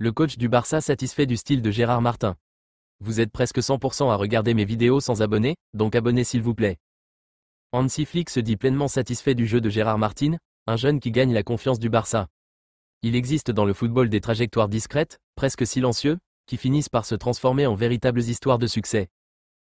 Le coach du Barça satisfait du style de Gérard Martin. Vous êtes presque 100% à regarder mes vidéos sans abonner, donc abonnez s'il vous plaît. Hansi Flick se dit pleinement satisfait du jeu de Gérard Martin, un jeune qui gagne la confiance du Barça. Il existe dans le football des trajectoires discrètes, presque silencieuses, qui finissent par se transformer en véritables histoires de succès.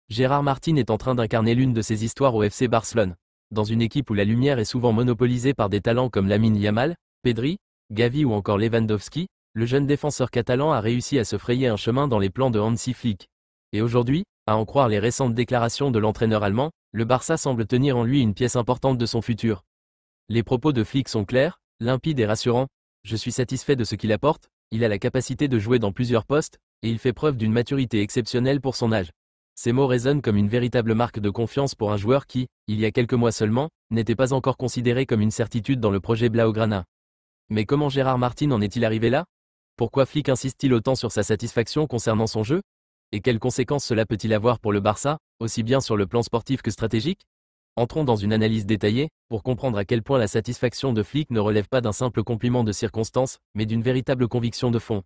Gérard Martin est en train d'incarner l'une de ces histoires au FC Barcelone. Dans une équipe où la lumière est souvent monopolisée par des talents comme Lamine Yamal, Pedri, Gavi ou encore Lewandowski, le jeune défenseur catalan a réussi à se frayer un chemin dans les plans de Hansi Flick. Et aujourd'hui, à en croire les récentes déclarations de l'entraîneur allemand, le Barça semble tenir en lui une pièce importante de son futur. Les propos de Flick sont clairs, limpides et rassurants. Je suis satisfait de ce qu'il apporte, il a la capacité de jouer dans plusieurs postes, et il fait preuve d'une maturité exceptionnelle pour son âge. Ces mots résonnent comme une véritable marque de confiance pour un joueur qui, il y a quelques mois seulement, n'était pas encore considéré comme une certitude dans le projet Blaugrana. Mais comment Gérard Martin en est-il arrivé là? Pourquoi Flick insiste-t-il autant sur sa satisfaction concernant son jeu? Et quelles conséquences cela peut-il avoir pour le Barça, aussi bien sur le plan sportif que stratégique? Entrons dans une analyse détaillée, pour comprendre à quel point la satisfaction de Flick ne relève pas d'un simple compliment de circonstance, mais d'une véritable conviction de fond.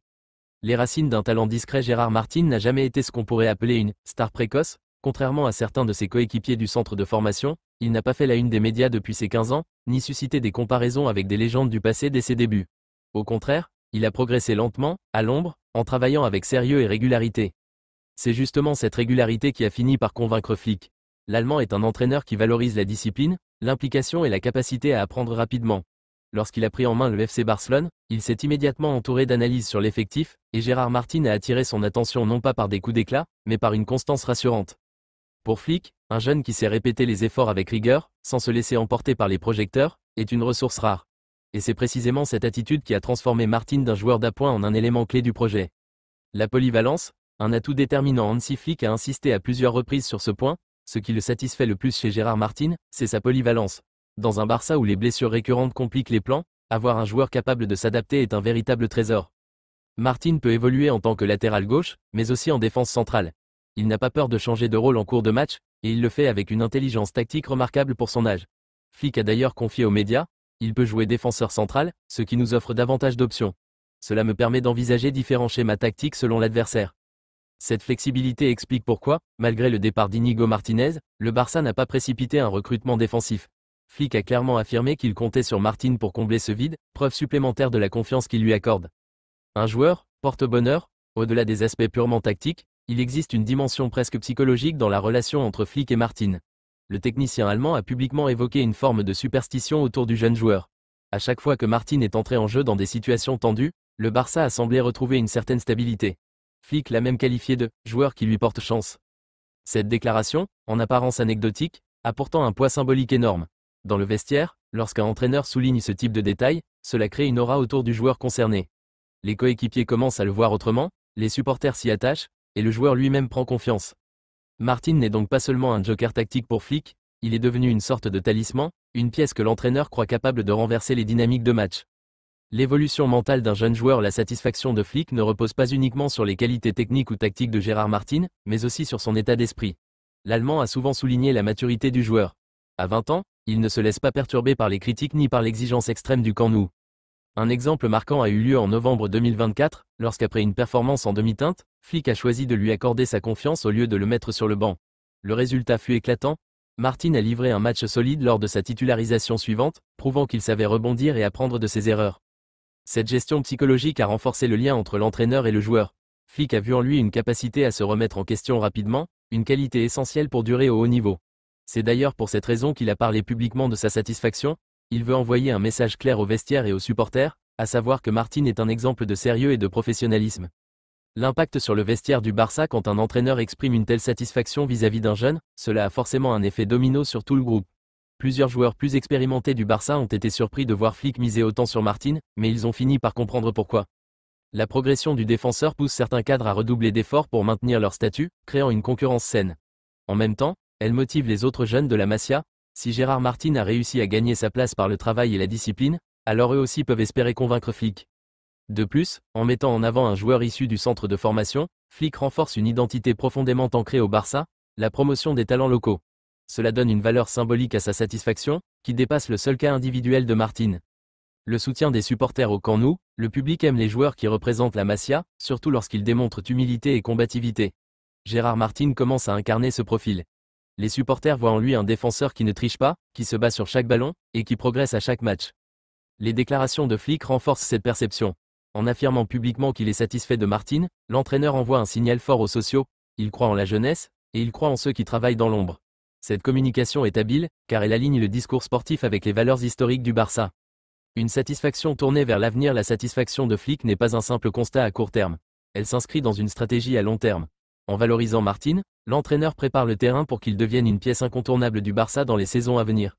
Les racines d'un talent discret. Gérard Martin n'a jamais été ce qu'on pourrait appeler une star précoce. Contrairement à certains de ses coéquipiers du centre de formation, il n'a pas fait la une des médias depuis ses 15 ans, ni suscité des comparaisons avec des légendes du passé dès ses débuts. Au contraire, il a progressé lentement, à l'ombre, en travaillant avec sérieux et régularité. C'est justement cette régularité qui a fini par convaincre Flick. L'Allemand est un entraîneur qui valorise la discipline, l'implication et la capacité à apprendre rapidement. Lorsqu'il a pris en main le FC Barcelone, il s'est immédiatement entouré d'analyses sur l'effectif, et Gérard Martin a attiré son attention non pas par des coups d'éclat, mais par une constance rassurante. Pour Flick, un jeune qui sait répéter les efforts avec rigueur, sans se laisser emporter par les projecteurs, est une ressource rare. Et c'est précisément cette attitude qui a transformé Martin d'un joueur d'appoint en un élément clé du projet. La polyvalence, un atout déterminant. Hansi Flick a insisté à plusieurs reprises sur ce point. Ce qui le satisfait le plus chez Gérard Martin, c'est sa polyvalence. Dans un Barça où les blessures récurrentes compliquent les plans, avoir un joueur capable de s'adapter est un véritable trésor. Martin peut évoluer en tant que latéral gauche, mais aussi en défense centrale. Il n'a pas peur de changer de rôle en cours de match, et il le fait avec une intelligence tactique remarquable pour son âge. Flick a d'ailleurs confié aux médias, il peut jouer défenseur central, ce qui nous offre davantage d'options. Cela me permet d'envisager différents schémas tactiques selon l'adversaire. Cette flexibilité explique pourquoi, malgré le départ d'Inigo Martinez, le Barça n'a pas précipité un recrutement défensif. Flick a clairement affirmé qu'il comptait sur Martin pour combler ce vide, preuve supplémentaire de la confiance qu'il lui accorde. Un joueur, porte-bonheur, au-delà des aspects purement tactiques, il existe une dimension presque psychologique dans la relation entre Flick et Martin. Le technicien allemand a publiquement évoqué une forme de superstition autour du jeune joueur. À chaque fois que Martin est entré en jeu dans des situations tendues, le Barça a semblé retrouver une certaine stabilité. Flick l'a même qualifié de « joueur qui lui porte chance ». Cette déclaration, en apparence anecdotique, a pourtant un poids symbolique énorme. Dans le vestiaire, lorsqu'un entraîneur souligne ce type de détail, cela crée une aura autour du joueur concerné. Les coéquipiers commencent à le voir autrement, les supporters s'y attachent, et le joueur lui-même prend confiance. Martin n'est donc pas seulement un joker tactique pour Flick, il est devenu une sorte de talisman, une pièce que l'entraîneur croit capable de renverser les dynamiques de match. L'évolution mentale d'un jeune joueur. La satisfaction de Flick ne repose pas uniquement sur les qualités techniques ou tactiques de Gérard Martin, mais aussi sur son état d'esprit. L'Allemand a souvent souligné la maturité du joueur. À 20 ans, il ne se laisse pas perturber par les critiques ni par l'exigence extrême du camp nou. Un exemple marquant a eu lieu en novembre 2024, lorsqu'après une performance en demi-teinte, Flick a choisi de lui accorder sa confiance au lieu de le mettre sur le banc. Le résultat fut éclatant. Martin a livré un match solide lors de sa titularisation suivante, prouvant qu'il savait rebondir et apprendre de ses erreurs. Cette gestion psychologique a renforcé le lien entre l'entraîneur et le joueur. Flick a vu en lui une capacité à se remettre en question rapidement, une qualité essentielle pour durer au haut niveau. C'est d'ailleurs pour cette raison qu'il a parlé publiquement de sa satisfaction. Il veut envoyer un message clair au vestiaire et aux supporters, à savoir que Martin est un exemple de sérieux et de professionnalisme. L'impact sur le vestiaire du Barça. Quand un entraîneur exprime une telle satisfaction vis-à-vis d'un jeune, cela a forcément un effet domino sur tout le groupe. Plusieurs joueurs plus expérimentés du Barça ont été surpris de voir Flick miser autant sur Martin, mais ils ont fini par comprendre pourquoi. La progression du défenseur pousse certains cadres à redoubler d'efforts pour maintenir leur statut, créant une concurrence saine. En même temps, elle motive les autres jeunes de la Masia. Si Gérard Martin a réussi à gagner sa place par le travail et la discipline, alors eux aussi peuvent espérer convaincre Flick. De plus, en mettant en avant un joueur issu du centre de formation, Flick renforce une identité profondément ancrée au Barça, la promotion des talents locaux. Cela donne une valeur symbolique à sa satisfaction, qui dépasse le seul cas individuel de Martin. Le soutien des supporters au Camp Nou, le public aime les joueurs qui représentent la Masia, surtout lorsqu'ils démontrent humilité et combativité. Gérard Martin commence à incarner ce profil. Les supporters voient en lui un défenseur qui ne triche pas, qui se bat sur chaque ballon, et qui progresse à chaque match. Les déclarations de Flick renforcent cette perception. En affirmant publiquement qu'il est satisfait de Martin, l'entraîneur envoie un signal fort aux sociaux, il croit en la jeunesse, et il croit en ceux qui travaillent dans l'ombre. Cette communication est habile, car elle aligne le discours sportif avec les valeurs historiques du Barça. Une satisfaction tournée vers l'avenir. La satisfaction de Flick n'est pas un simple constat à court terme. Elle s'inscrit dans une stratégie à long terme. En valorisant Martin, l'entraîneur prépare le terrain pour qu'il devienne une pièce incontournable du Barça dans les saisons à venir.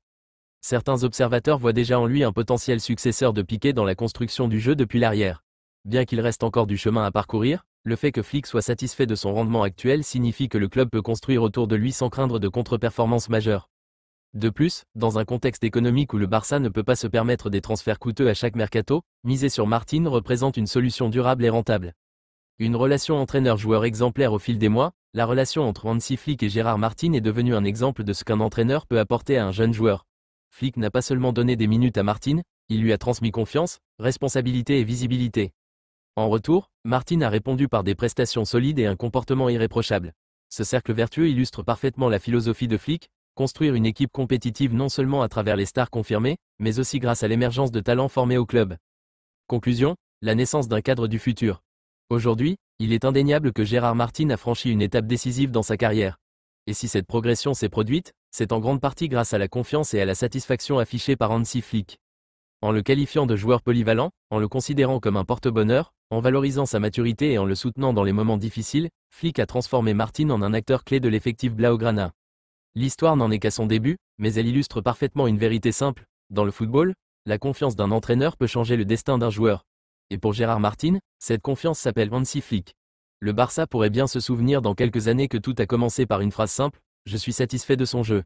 Certains observateurs voient déjà en lui un potentiel successeur de Piqué dans la construction du jeu depuis l'arrière. Bien qu'il reste encore du chemin à parcourir, le fait que Flick soit satisfait de son rendement actuel signifie que le club peut construire autour de lui sans craindre de contre-performances majeures. De plus, dans un contexte économique où le Barça ne peut pas se permettre des transferts coûteux à chaque mercato, miser sur Martin représente une solution durable et rentable. Une relation entraîneur-joueur exemplaire au fil des mois, la relation entre Hansi Flick et Gérard Martin est devenue un exemple de ce qu'un entraîneur peut apporter à un jeune joueur. Flick n'a pas seulement donné des minutes à Martin, il lui a transmis confiance, responsabilité et visibilité. En retour, Martin a répondu par des prestations solides et un comportement irréprochable. Ce cercle vertueux illustre parfaitement la philosophie de Flick, construire une équipe compétitive non seulement à travers les stars confirmées, mais aussi grâce à l'émergence de talents formés au club. Conclusion, la naissance d'un cadre du futur. Aujourd'hui, il est indéniable que Gérard Martin a franchi une étape décisive dans sa carrière. Et si cette progression s'est produite, c'est en grande partie grâce à la confiance et à la satisfaction affichée par Hansi Flick. En le qualifiant de joueur polyvalent, en le considérant comme un porte-bonheur, en valorisant sa maturité et en le soutenant dans les moments difficiles, Flick a transformé Martin en un acteur clé de l'effectif Blaugrana. L'histoire n'en est qu'à son début, mais elle illustre parfaitement une vérité simple. Dans le football, la confiance d'un entraîneur peut changer le destin d'un joueur. Et pour Gérard Martin, cette confiance s'appelle Hansi Flick. Le Barça pourrait bien se souvenir dans quelques années que tout a commencé par une phrase simple, « Je suis satisfait de son jeu ».